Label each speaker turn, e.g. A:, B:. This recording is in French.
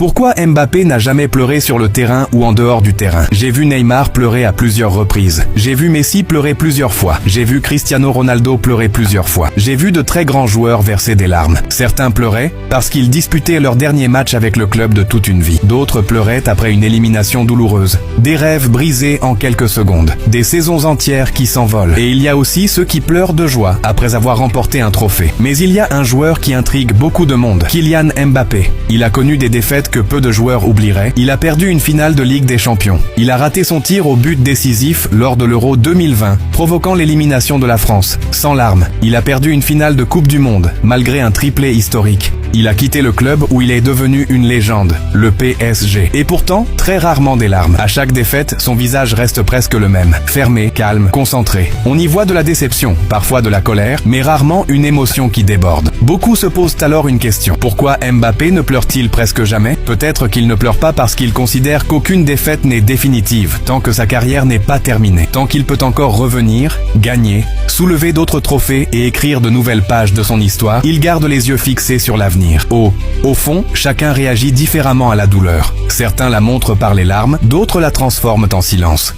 A: Pourquoi Mbappé n'a jamais pleuré sur le terrain ou en dehors du terrain? J'ai vu Neymar pleurer à plusieurs reprises. J'ai vu Messi pleurer plusieurs fois. J'ai vu Cristiano Ronaldo pleurer plusieurs fois. J'ai vu de très grands joueurs verser des larmes. Certains pleuraient parce qu'ils disputaient leur dernier match avec le club de toute une vie. D'autres pleuraient après une élimination douloureuse. Des rêves brisés en quelques secondes. Des saisons entières qui s'envolent. Et il y a aussi ceux qui pleurent de joie après avoir remporté un trophée. Mais il y a un joueur qui intrigue beaucoup de monde. Kylian Mbappé. Il a connu des défaites que peu de joueurs oublieraient. Il a perdu une finale de Ligue des Champions. Il a raté son tir au but décisif lors de l'Euro 2020, provoquant l'élimination de la France. Sans larmes. Il a perdu une finale de Coupe du Monde, malgré un triplé historique. Il a quitté le club où il est devenu une légende, le PSG. Et pourtant, très rarement des larmes. À chaque défaite, son visage reste presque le même. Fermé, calme, concentré. On y voit de la déception, parfois de la colère, mais rarement une émotion qui déborde. Beaucoup se posent alors une question. Pourquoi Mbappé ne pleure-t-il presque jamais? Peut-être qu'il ne pleure pas parce qu'il considère qu'aucune défaite n'est définitive, tant que sa carrière n'est pas terminée. Tant qu'il peut encore revenir, gagner, soulever d'autres trophées et écrire de nouvelles pages de son histoire, il garde les yeux fixés sur l'avenir. Au fond, chacun réagit différemment à la douleur. Certains la montrent par les larmes, d'autres la transforment en silence.